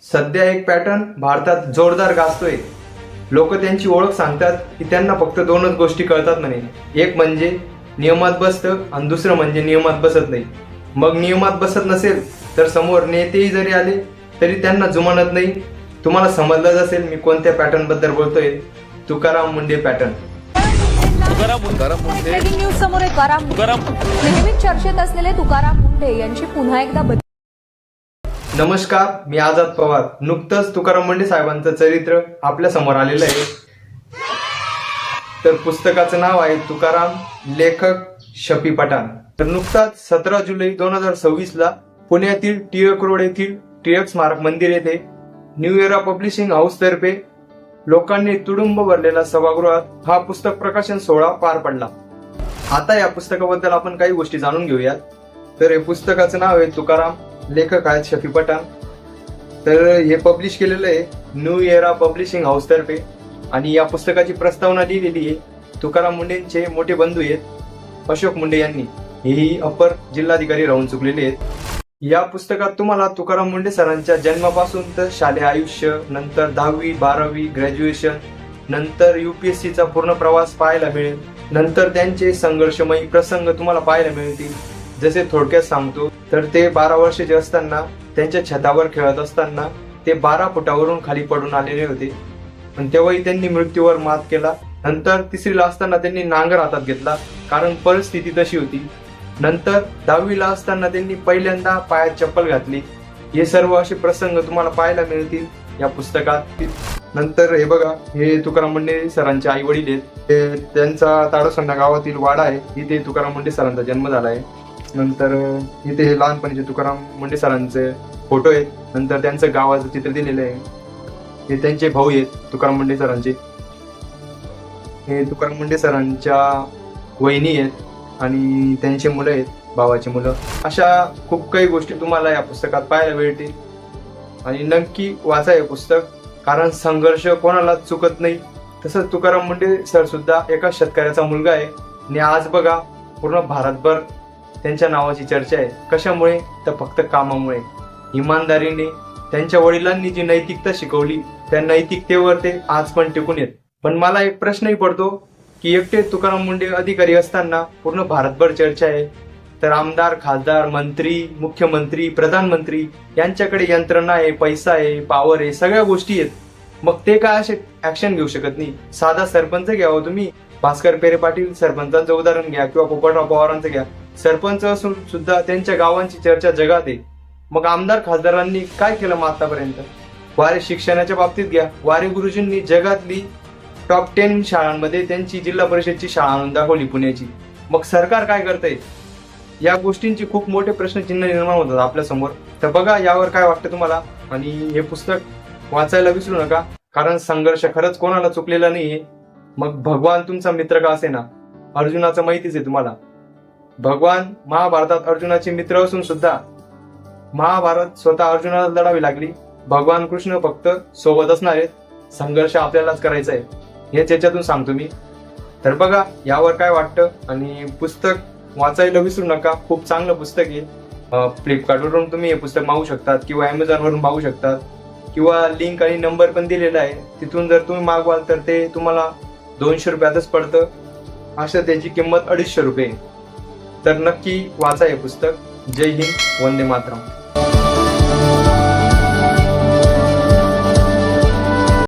सध्या एक पॅटर्न भारतात जोरदार गाजतोय। लोक त्यांची ओळख सांगतात की त्यांना फक्त दोनच गोष्टी कळतात म्हणे, एक म्हणजे नियमात बसतं आणि दुसरं म्हणजे नियमात बसत नाही। मग नियमात बसत नसेल तर समोर नेतेही जरी आले तरी त्यांना जुमानत नाही। तुम्हाला समजलंच असेल मी कोणत्या पॅटर्न बद्दल बोलतोय, Tukaram Munde pattern. Breaking news समोर नेहमी चर्चेत असलेले तुकाराम मुंडे यांची पुन्हा एकदा नमस्कार, मी आझाद पवार। नुकतंच तुकाराम मुंडे साहेबांचं चरित्र आपल्या समोर आलेलं आहे। तर पुस्तकाचं नाव आहे तुकाराम, लेखक शफी पठाण। तर नुकताच 17 जुलै 2026 ला पुण्यातील टिळक रोड येथील टिळक स्मारक मंदिर येथे न्यू एरा पब्लिशिंग हाऊस तर्फे लोकांनी तुडुंब भरलेला सभागृहात हा पुस्तक प्रकाशन सोहळा पार पडला। आता या पुस्तकाबद्दल आपण काही गोष्टी जाणून घेऊयात। तर हे पुस्तकाचं नाव आहे तुकाराम, लेखक आहेत शफी पठाण। तर हे पब्लिश केलेलं आहे न्यू एरा पब्लिशिंग हाऊस तर्फे आणि या पुस्तकाची प्रस्तावना लिहिलेली आहे तुकाराम मुंडेंचे मोठे बंधू आहेत अशोक मुंडे यांनी। हेही अपर जिल्हाधिकारी राहून चुकलेले आहेत। या पुस्तकात तुम्हाला तुकाराम मुंडे सरांच्या जन्मापासून तर शालेय आयुष्य, नंतर 10वी 12वी ग्रॅज्युएशन, नंतर UPSCचा पूर्ण प्रवास पाहायला मिळेल। नंतर त्यांचे संघर्षमयी प्रसंग तुम्हाला पाहायला मिळतील। जसे थोडक्यात सांगतो तर ते 12 वर्षाचे असताना त्यांच्या छतावर खेळत असताना ते 12 फुटावरून खाली पडून आलेले होते, पण तेव्हाही त्यांनी मृत्यूवर मात केला। नंतर 3रीला असताना त्यांनी नांगर हातात घेतला कारण परिस्थिती तशी होती। नंतर 10वीला असताना त्यांनी पहिल्यांदा पायात चप्पल घातली। हे सर्व असे प्रसंग तुम्हाला पाहायला मिळतील या पुस्तकात। नंतर हे बघा, हे तुकाराम मुंडे सरांचे आई वडील आहेत। त्यांचा ताडोसंडा गावातील वाडा आहे, इथे तुकाराम मुंडे सरांचा जन्म झाला आहे। नंतर इथे हे लहानपणीचे तुकाराम मुंडे सरांचे फोटो आहेत। नंतर त्यांचं गावाचं चित्र दिलेलं आहे। हे त्यांचे भाऊ आहेत तुकाराम मुंडे सरांचे। हे तुकाराम मुंडे सरांच्या वहिनी आहेत आणि त्यांचे मुलं आहेत, भावाची मुलं। अशा खूप काही गोष्टी तुम्हाला या पुस्तकात पाहायला मिळतील आणि नक्की वाचा हे पुस्तक, कारण संघर्ष कोणाला चुकत नाही। तसंच तुकाराम मुंडे सर सुद्धा एका शेतकऱ्याचा मुलगा आहे आणि आज बघा पूर्ण भारतभर त्यांच्या नावाची चर्चा आहे। कशामुळे तर फक्त कामामुळे, इमानदारीने। त्यांच्या वडिलांनी जी नैतिकता शिकवली त्या नैतिकतेवर ते आज पण टिकून येत। पण मला एक प्रश्नही पडतो की एकटे तुकाराम मुंडे अधिकारी असताना पूर्ण भारतभर चर्चा आहे, तर आमदार, खासदार, मंत्री, मुख्यमंत्री, प्रधानमंत्री यांच्याकडे यंत्रणा आहे, पैसा आहे, पॉवर आहे, सगळ्या गोष्टी आहेत। मग ते काय असे ऍक्शन घेऊ शकत नाही? साधा सरपंच घ्यावं तुम्ही, भास्कर पेरे पाटील सरपंचांचं उदाहरण घ्या किंवा पोपटराव पवारांचं घ्या। सरपंच असून सुद्धा त्यांच्या गावांची चर्चा जगात आहे। मग आमदार खासदारांनी काय केलं मग आतापर्यंत? वारे शिक्षणाच्या बाबतीत घ्या, वारे गुरुजींनी जगातली टॉप 10 शाळांमध्ये त्यांची जिल्हा परिषदची शाळा आणून दाखवली पुण्याची। मग सरकार काय करतंय? या गोष्टींची खूप मोठे प्रश्नचिन्ह निर्माण होतात आपल्या समोर। तर बघा यावर काय वाटतं तुम्हाला, आणि हे पुस्तक वाचायला विसरू नका, कारण संघर्ष खरंच कोणाला चुकलेला नाहीये। मग भगवान तुमचा मित्र का असेना, अर्जुनाचं माहितीच आहे तुम्हाला। भगवान महाभारतात अर्जुनाचे मित्र असून सुद्धा महाभारत स्वतः अर्जुनाला लढावी लागली। भगवान कृष्ण फक्त सोबत असणार आहेत, संघर्ष आपल्यालाच करायचा आहे, हेच याच्यातून सांगतो मी। तर बघा यावर काय वाटतं, आणि पुस्तक वाचायला विसरू नका, खूप चांगलं पुस्तक आहे। फ्लिपकार्टवरून तुम्ही हे पुस्तक मागवू शकतात किंवा Amazonवरून मागवू शकतात, किंवा लिंक आणि नंबर पण दिलेला आहे, तिथून जर तुम्ही मागवाल तर ते तुम्हाला 200 रुपयातच पडतं। असं त्याची किंमत 250 रुपये। तर नक्की वाचा हे पुस्तक। जय हिंद, वंदे मातरम।